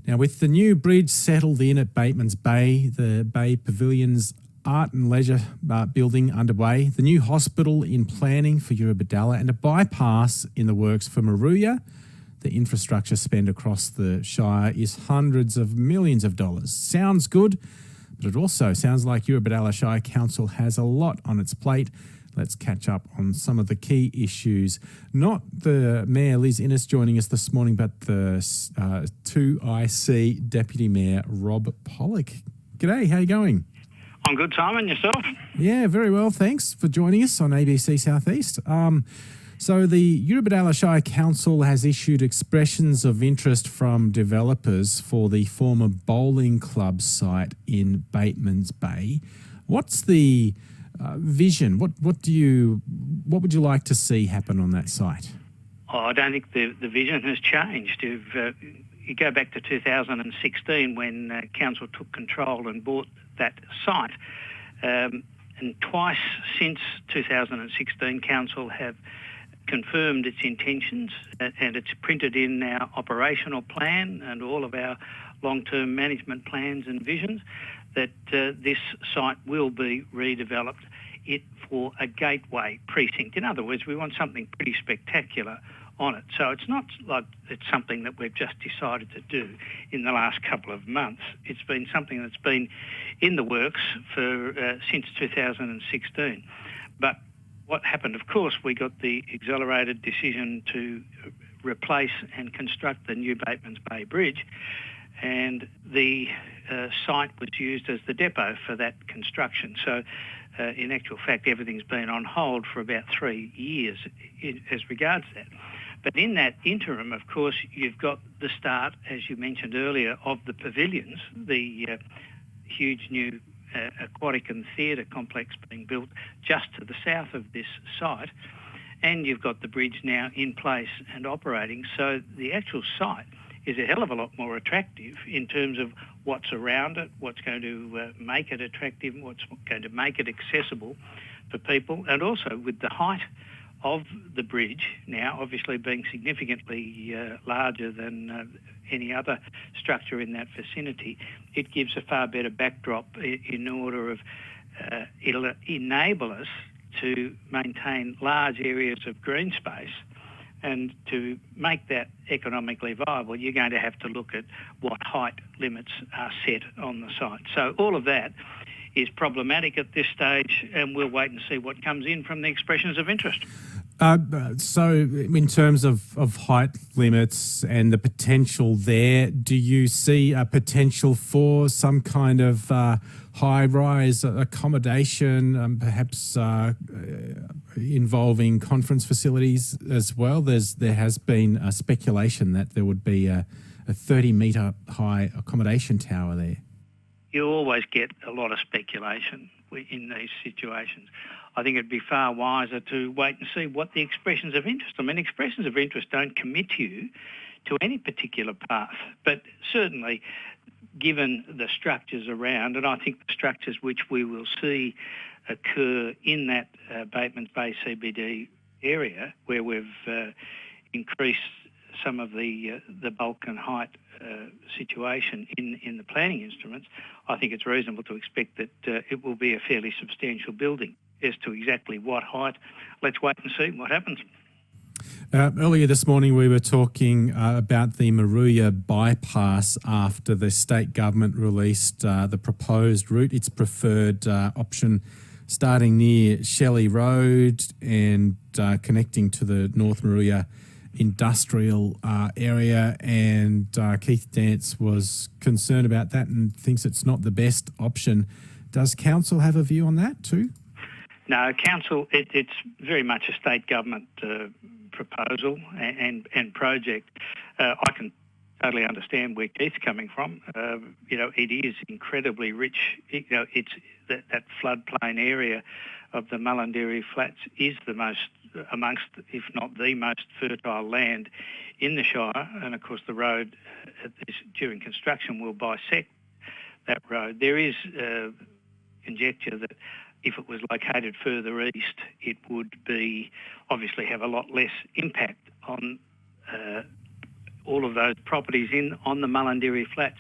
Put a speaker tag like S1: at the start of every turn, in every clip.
S1: Now, with the new bridge settled in at Bateman's Bay, the Bay Pavilion's art and leisure building underway, the new hospital in planning for Eurobodalla, and a bypass in the works for Maruya, the infrastructure spend across the Shire is hundreds of millions of dollars. Sounds good, but it also sounds like Eurobodalla Shire Council has a lot on its plate. Let's catch up on some of the key issues. Not the Mayor Liz Innes joining us this morning, but the 2IC Deputy Mayor Rob Pollock. G'day, how you going?
S2: I'm good, Simon. Yourself?
S1: Yeah, very well. Thanks for joining us on ABC South East. So the Eurobodalla Shire Council has issued expressions of interest from developers for the former bowling club site in Bateman's Bay. What's the vision? What would you like to see happen on that site?
S2: Oh, I don't think the vision has changed. You go back to 2016 when council took control and bought that site, and twice since 2016, council have confirmed its intentions, and it's printed in our operational plan and all of our long-term management plans and visions that this site will be redeveloped for a gateway precinct. In other words, we want something pretty spectacular on it. So it's not like it's something that we've just decided to do in the last couple of months. It's been something that's been in the works for since 2016. But what happened, of course, we got the accelerated decision to replace and construct the new Bateman's Bay Bridge, and the site was used as the depot for that construction. So in actual fact, everything's been on hold for about 3 years as regards that. But in that interim, of course, you've got the start, as you mentioned earlier, of the pavilions, the huge new aquatic and theatre complex being built just to the south of this site, and you've got the bridge now in place and operating. So the actual site is a hell of a lot more attractive in terms of what's around it, what's going to make it attractive, what's going to make it accessible for people, and also with the height of the bridge now obviously being significantly larger than any other structure in that vicinity, it gives a far better backdrop in order of it'll enable us to maintain large areas of green space. And to make that economically viable, you're going to have to look at what height limits are set on the site. So all of that is problematic at this stage, and we'll wait and see what comes in from the expressions of interest.
S1: So in terms of height limits and the potential there, do you see a potential for some kind of high-rise accommodation, perhaps involving conference facilities as well? There has been a speculation that there would be a 30-metre high accommodation tower there.
S2: You always get a lot of speculation in these situations. I think it'd be far wiser to wait and see what the expressions of interest. I mean, expressions of interest don't commit you to any particular path, but certainly given the structures around, and I think the structures which we will see occur in that Bateman's Bay CBD area, where we've increased some of the bulk and height situation in the planning instruments, I think it's reasonable to expect that it will be a fairly substantial building. As to exactly what height, let's wait and see what happens.
S1: Earlier this morning we were talking about the Maruya bypass after the state government released the proposed route, its preferred option, starting near Shelley Road and connecting to the North Maruya industrial area, and Keith Dance was concerned about that and thinks it's not the best option. Does council have a view on that too?
S2: No, council, it's very much a state government proposal and project. I can totally understand where Keith's coming from. It is incredibly rich. It's that floodplain area of the Mullenderry Flats is the most, amongst, if not the most fertile land in the Shire. And of course the road during construction will bisect that road. There is conjecture that if it was located further east, it would be obviously have a lot less impact on all of those properties on the Mullumbimby flats.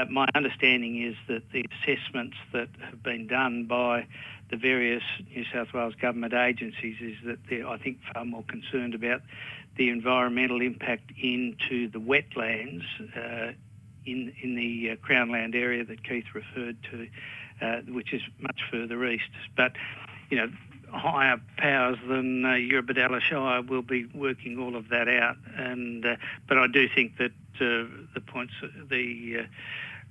S2: My understanding is that the assessments that have been done by the various New South Wales government agencies is that they're, I think, far more concerned about the environmental impact into the wetlands in the Crown Land area that Keith referred to, which is much further east. But, higher powers than Eurobodalla Shire will be working all of that out. But I do think that the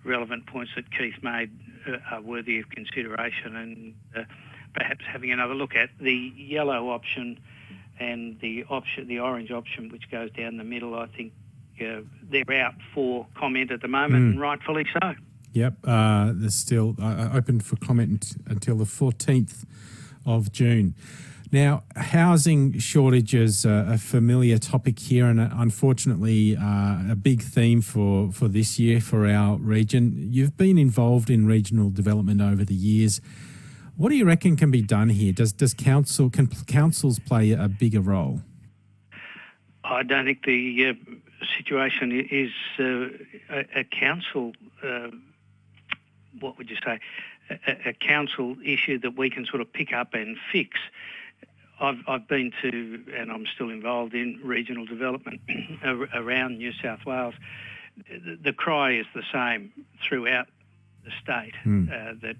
S2: relevant points that Keith made are worthy of consideration, and perhaps having another look at the yellow option and the orange option, which goes down the middle. I think they're out for comment at the moment, and rightfully so.
S1: Yep, they're still open for comment until the 14th of June. Now, housing shortages are a familiar topic here, and unfortunately a big theme for this year for our region. You've been involved in regional development over the years. What do you reckon can be done here? Can councils play a bigger role?
S2: I don't think the situation is a council. What would you say? A council issue that we can sort of pick up and fix. I've been to, and I'm still involved in regional development around New South Wales. The cry is the same throughout the state, that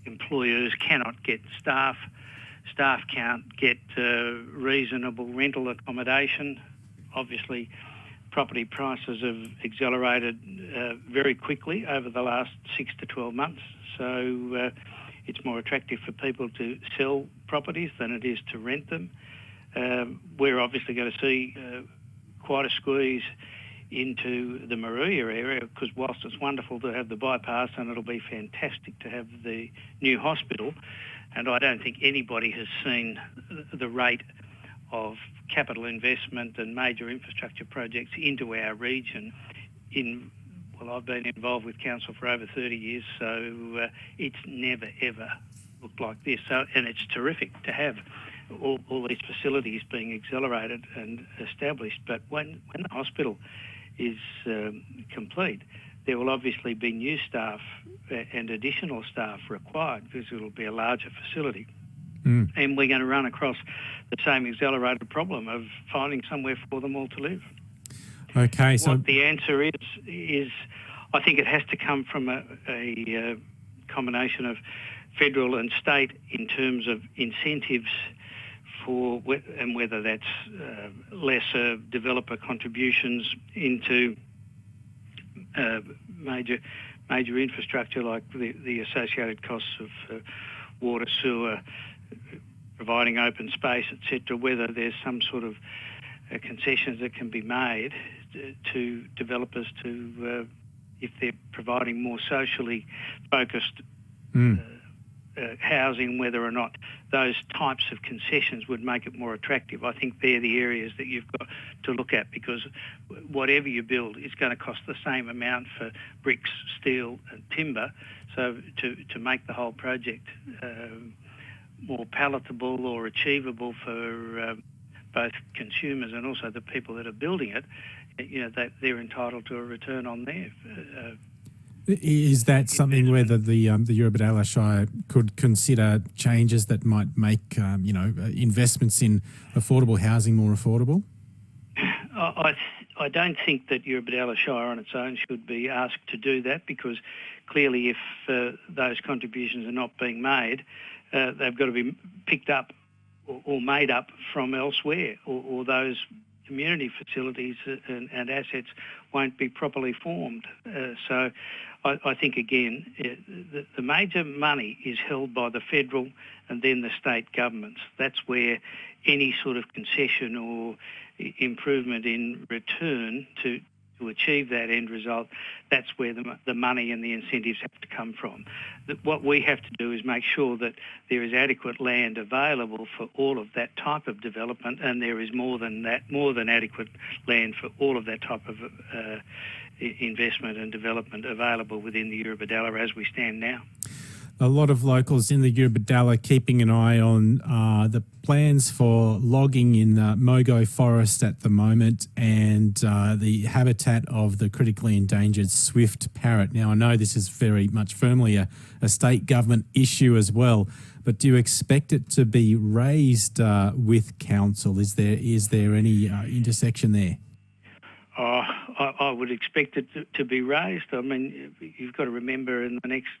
S2: employers cannot get staff can't get reasonable rental accommodation. Obviously, property prices have accelerated very quickly over the last 6 to 12 months. So it's more attractive for people to sell properties than it is to rent them. We're obviously going to see quite a squeeze into the Moruya area, because whilst it's wonderful to have the bypass and it'll be fantastic to have the new hospital, and I don't think anybody has seen the rate of capital investment and major infrastructure projects into our region I've been involved with council for over 30 years, so it's never ever looked like this. So, and it's terrific to have all these facilities being accelerated and established. But when the hospital is complete, there will obviously be new staff and additional staff required, because it will be a larger facility. And we're going to run across the same accelerated problem of finding somewhere for them all to live.
S1: Okay, so
S2: what the answer is I think it has to come from a combination of federal and state in terms of incentives for, and whether that's lesser developer contributions into major infrastructure like the associated costs of water, sewer, providing open space, etc., whether there's some sort of concessions that can be made to developers to, if they're providing more socially focused housing, whether or not those types of concessions would make it more attractive. I think they're the areas that you've got to look at, because whatever you build is going to cost the same amount for bricks, steel and timber. So to make the whole project more palatable or achievable for both consumers and also the people that are building it, they're entitled to a return on their.
S1: Is that something where the Eurobodalla Shire could consider changes that might make investments in affordable housing more affordable?
S2: I don't think that Eurobodalla Shire on its own should be asked to do that, because clearly if those contributions are not being made, they've got to be picked up or made up from elsewhere, or those community facilities and assets won't be properly formed. So I think, again, the major money is held by the federal and then the state governments. That's where any sort of concession or improvement in return to achieve that end result, that's where the money and the incentives have to come from. What we have to do is make sure that there is adequate land available for all of that type of development, and there is more than adequate land for all of that type of investment and development available within the Eurobodalla as we stand now.
S1: A lot of locals in the Eurobodalla keeping an eye on the plans for logging in Mogo Forest at the moment and the habitat of the critically endangered swift parrot. Now, I know this is very much firmly a state government issue as well, but do you expect it to be raised with council? Is there any intersection there?
S2: I would expect it to be raised. I mean, you've got to remember in the next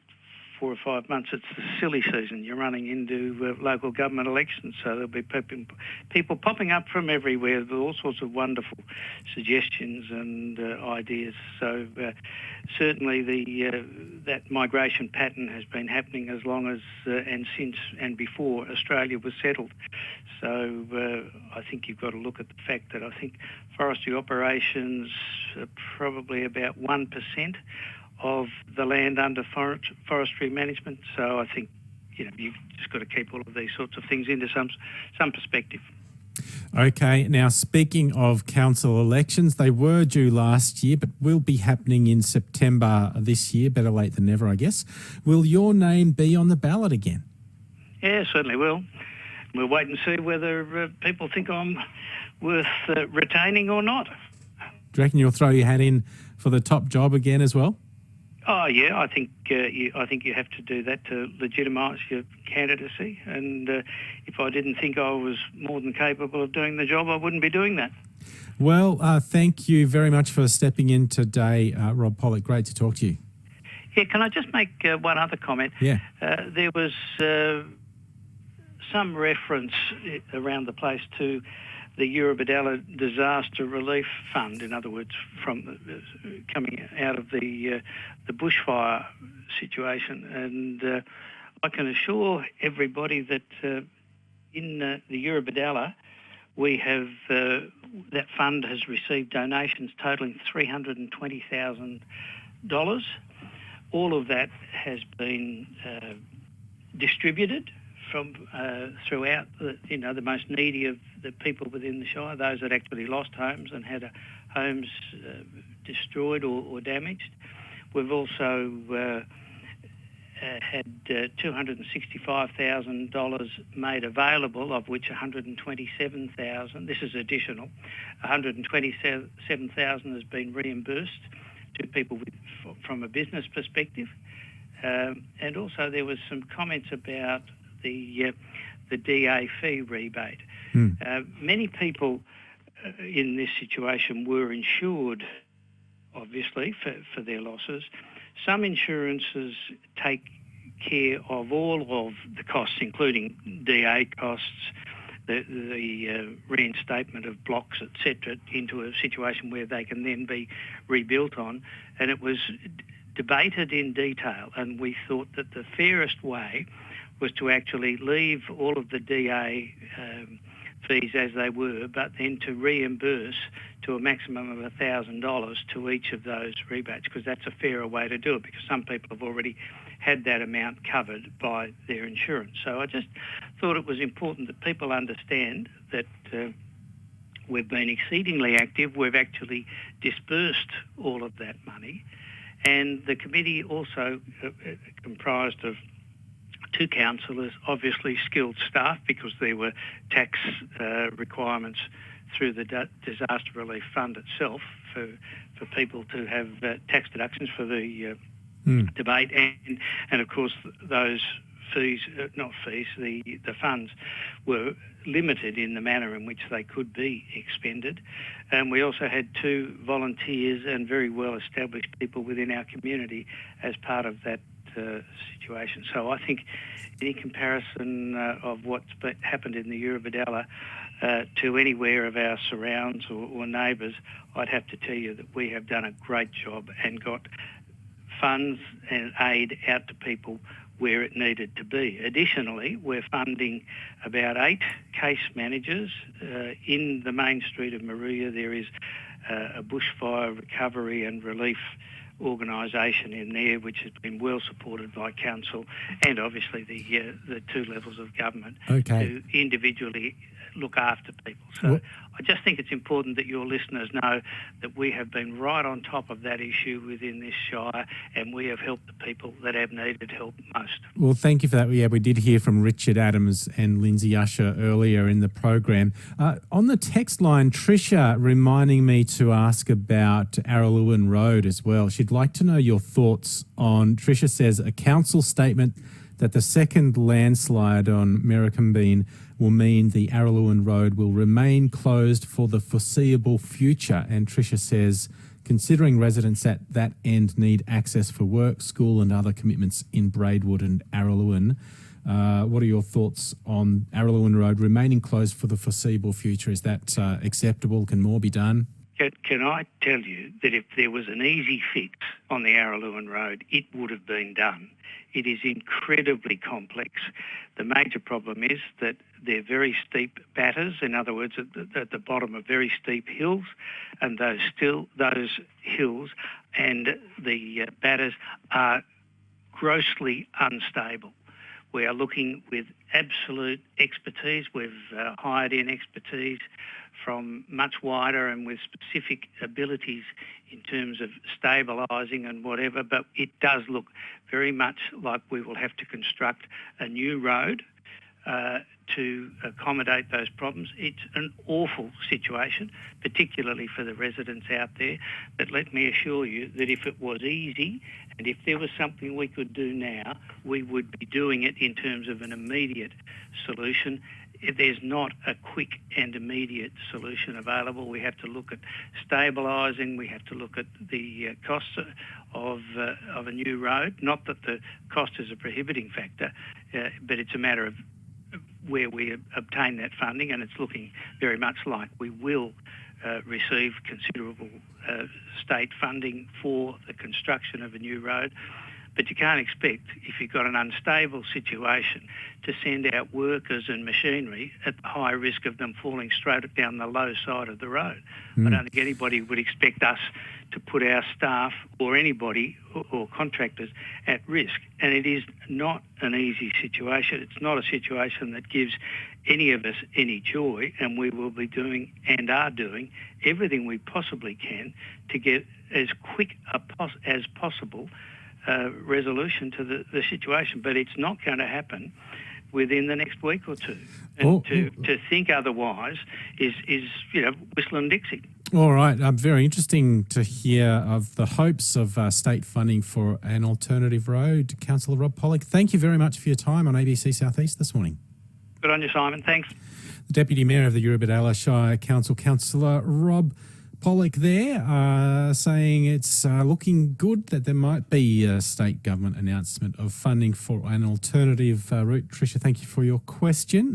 S2: 4 or 5 months, it's the silly season. You're running into local government elections, so there'll be people popping up from everywhere with all sorts of wonderful suggestions and ideas. So certainly that migration pattern has been happening as long as and since and before Australia was settled. So I think you've got to look at the fact that I think forestry operations are probably about 1% of the land under forestry management. So I think you've just got to keep all of these sorts of things into some perspective.
S1: Okay, now speaking of council elections, they were due last year but will be happening in September this year. Better late than never, I guess. Will your name be on the ballot again?
S2: Yeah, certainly will. We'll wait and see whether people think I'm worth retaining or not.
S1: Do you reckon you'll throw your hat in for the top job again as well?
S2: Oh yeah, I think you have to do that to legitimise your candidacy. And if I didn't think I was more than capable of doing the job, I wouldn't be doing that.
S1: Well, thank you very much for stepping in today, Rob Pollock. Great to talk to you.
S2: Yeah, can I just make one other comment?
S1: Yeah.
S2: There was some reference around the place to the Eurobodalla Disaster Relief Fund, in other words, from coming out of the bushfire situation. And I can assure everybody that in the Eurobodalla, we have that fund has received donations totalling $320,000. All of that has been distributed from throughout the most needy of the people within the Shire, those that actually lost homes and had homes destroyed or damaged. We've also had $265,000 made available, of which $127,000, this is additional, $127,000 has been reimbursed to people from a business perspective. And also there was some comments about the DA fee rebate. Many people in this situation were insured, obviously, for their losses. Some insurances take care of all of the costs, including DA costs, the reinstatement of blocks, etc., into a situation where they can then be rebuilt on. And it was debated in detail, and we thought that the fairest way was to actually leave all of the DA fees as they were, but then to reimburse to a maximum of $1,000 to each of those rebates, because that's a fairer way to do it, because some people have already had that amount covered by their insurance. So I just thought it was important that people understand that we've been exceedingly active. We've actually dispersed all of that money. And the committee also comprised of 2 councillors, obviously skilled staff, because there were tax requirements through the Disaster Relief Fund itself for people to have tax deductions for the debate. And of course, those fees, the funds were limited in the manner in which they could be expended. And we also had 2 volunteers and very well-established people within our community as part of that situation. So I think any comparison of what's happened in the Eurobodalla to anywhere of our surrounds or neighbours, I'd have to tell you that we have done a great job and got funds and aid out to people where it needed to be. Additionally, we're funding about 8 case managers. In the main street of Moruya, there is a bushfire recovery and relief organisation in there, which has been well supported by council and obviously the 2 levels of government to individually look after people. So I just think it's important that your listeners know that we have been right on top of that issue within this Shire, and we have helped the people that have needed help most.
S1: Well, thank you for that. Yeah, we did hear from Richard Adams and Lindsay Usher earlier in the program. On the text line, Tricia reminding me to ask about Araluen Road as well. She'd like to know your thoughts on, Tricia says, a council statement that the second landslide on Merricumbean will mean the Araluen Road will remain closed for the foreseeable future. And Tricia says, considering residents at that end need access for work, school and other commitments in Braidwood and Araluen, what are your thoughts on Araluen Road remaining closed for the foreseeable future? Is that acceptable? Can more be done?
S2: Can I tell you that if there was an easy fix on the Araluen Road, it would have been done. It is incredibly complex. The major problem is that they're very steep batters, in other words, at the bottom of very steep hills, and those hills and the batters are grossly unstable. We are looking with absolute expertise. We've hired in expertise from much wider and with specific abilities in terms of stabilising and whatever, but it does look very much like we will have to construct a new road to accommodate those problems. It's an awful situation, particularly for the residents out there, but let me assure you that if it was easy and if there was something we could do now, we would be doing it in terms of an immediate solution. There's not a quick and immediate solution available. We have to look at stabilising. We have to look at the costs of a new road. Not that the cost is a prohibiting factor, but it's a matter of where we obtain that funding, and it's looking very much like we will receive considerable state funding for the construction of a new road. But you can't expect, if you've got an unstable situation, to send out workers and machinery at the high risk of them falling straight down the low side of the road. I don't think anybody would expect us to put our staff or anybody or contractors at risk. And it is not an easy situation. It's not a situation that gives any of us any joy, and we will be doing and are doing everything we possibly can to get as quick as possible resolution to the situation, but it's not going to happen within the next week or two. And to think otherwise is whistling Dixie.
S1: All right. Very interesting to hear of the hopes of state funding for an alternative road. Councillor Rob Pollock, thank you very much for your time on ABC South East this morning.
S2: Good on you, Simon. Thanks.
S1: The Deputy Mayor of the Eurobodalla Shire Council, Councillor Rob Pollock there, saying it's looking good that there might be a state government announcement of funding for an alternative route. Tricia, thank you for your question.